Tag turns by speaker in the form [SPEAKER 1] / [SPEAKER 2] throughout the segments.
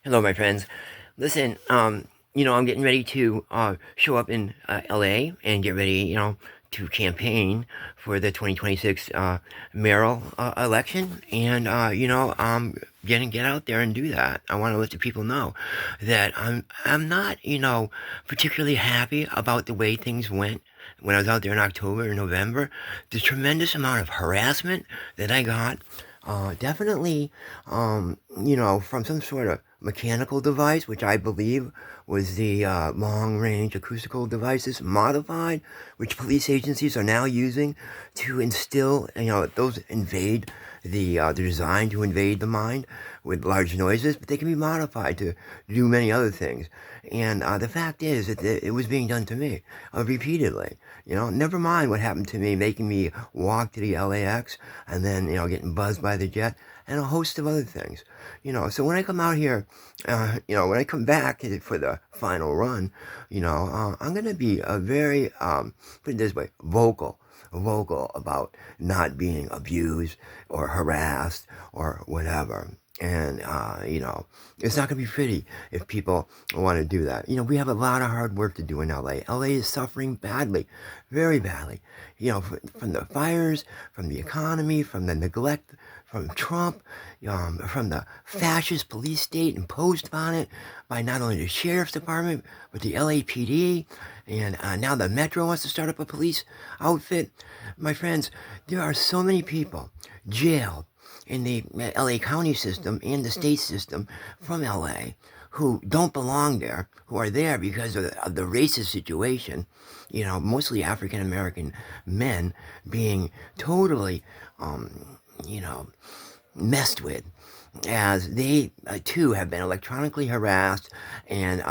[SPEAKER 1] Hello, my friends. Listen, I'm getting ready to show up in LA and get ready, to campaign for the 2026 mayoral election. And, I'm gonna get out there and do that. I want to let the people know that I'm not, particularly happy about the way things went when I was out there in October and November. The tremendous amount of harassment that I got. Definitely, from some sort of mechanical device, which I believe was the long-range acoustical devices modified, which police agencies are now using to instill, those invade they're designed to invade the mind with large noises, but they can be modified to do many other things. And the fact is that it was being done to me repeatedly. Never mind what happened to me, making me walk to the LAX and then, getting buzzed by the jet and a host of other things. So when I come out here, when I come back for the final run, I'm going to be a very, put it this way, vocal about not being abused or harassed or whatever. And, it's not going to be pretty if people want to do that. We have a lot of hard work to do in LA. LA is suffering badly, very badly, from the fires, from the economy, from the neglect, from Trump, from the fascist police state imposed upon it by not only the sheriff's department, but the LAPD. And now the Metro wants to start up a police outfit. My friends, there are so many people jailed in the LA County system and the state system from LA who don't belong there, who are there because of the racist situation, mostly African American men being totally, you know, messed with as they too have been electronically harassed and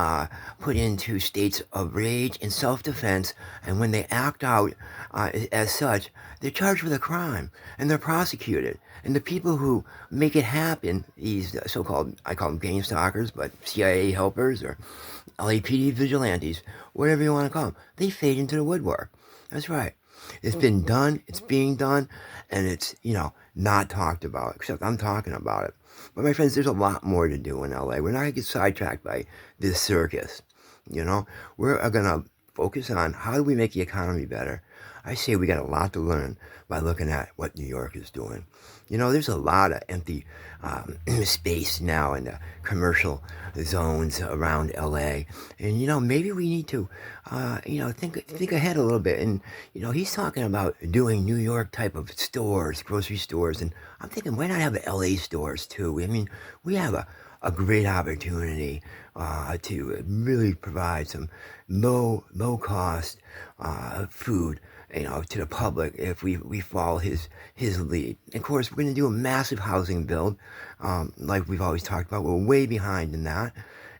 [SPEAKER 1] put into states of rage and self-defense, and when they act out as such, they're charged with a crime and they're prosecuted. And the people who make it happen, these so-called, I call them gang stalkers, but CIA helpers or LAPD vigilantes, whatever you want to call them, they fade into the woodwork. That's right. It's been done, it's being done, and it's, not talked about, except I'm talking about it. But my friends, there's a lot more to do in LA. We're not going to get sidetracked by this circus. We're going to focus on how do we make the economy better. I say we got a lot to learn by looking at what New York is doing. There's a lot of empty space now in the commercial zones around LA. And, maybe we need to, think ahead a little bit. And, he's talking about doing New York type of stores, grocery stores. And I'm thinking, why not have LA stores too? I mean, we have a great opportunity to really provide some low cost food, to the public if we follow his lead. Of course, we're going to do a massive housing build, like we've always talked about. We're way behind in that.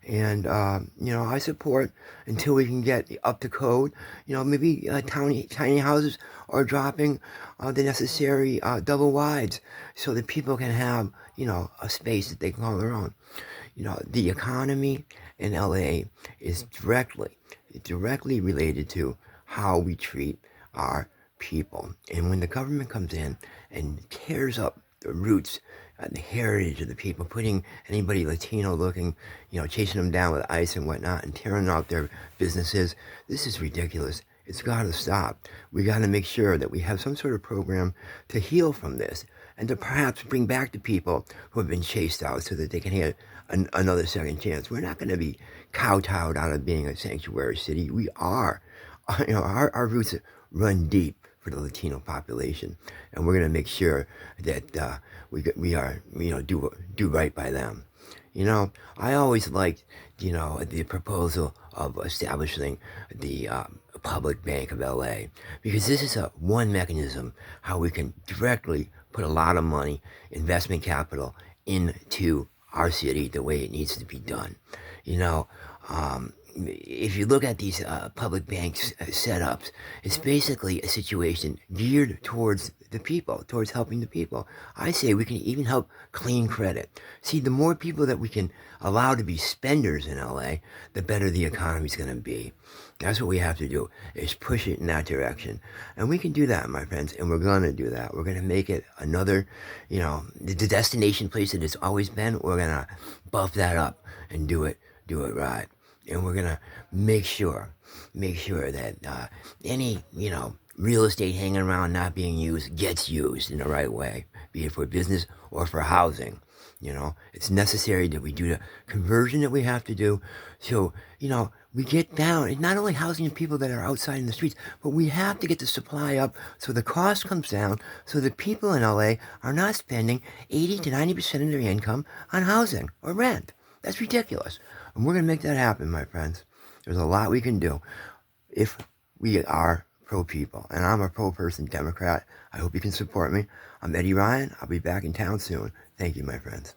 [SPEAKER 1] And, I support until we can get up to code, maybe tiny houses are dropping the necessary double wides so that people can have, a space that they can call their own. The economy in LA is directly related to how we treat our people. And when the government comes in and tears up the roots and the heritage of the people, putting anybody Latino looking, chasing them down with ice and whatnot and tearing out their businesses, this is ridiculous. It's got to stop. We got to make sure that we have some sort of program to heal from this and to perhaps bring back the people who have been chased out so that they can have another second chance. We're not going to be kowtowed out of being a sanctuary city. We are. Our roots run deep for the Latino population, and we're going to make sure that we are, do right by them. I always liked, the proposal of establishing the Public Bank of LA, because this is one mechanism how we can directly put a lot of money, investment capital, into our city the way it needs to be done. You know, if you look at these public banks setups, it's basically a situation geared towards the people, towards helping the people. I say we can even help clean credit. See, the more people that we can allow to be spenders in LA, the better the economy's going to be. That's what we have to do, is push it in that direction. And we can do that, my friends, and we're going to do that. We're going to make it another, the destination place that it's always been. We're going to buff that up and do it right. And we're gonna make sure that any real estate hanging around not being used gets used in the right way, be it for business or for housing. It's necessary that we do the conversion that we have to do. So we get down. It's not only housing the people that are outside in the streets, but we have to get the supply up so the cost comes down, so the people in LA are not spending 80 to 90% of their income on housing or rent. That's ridiculous. And we're going to make that happen, my friends. There's a lot we can do if we are pro-people. And I'm a pro-person Democrat. I hope you can support me. I'm Eddie Ryan. I'll be back in town soon. Thank you, my friends.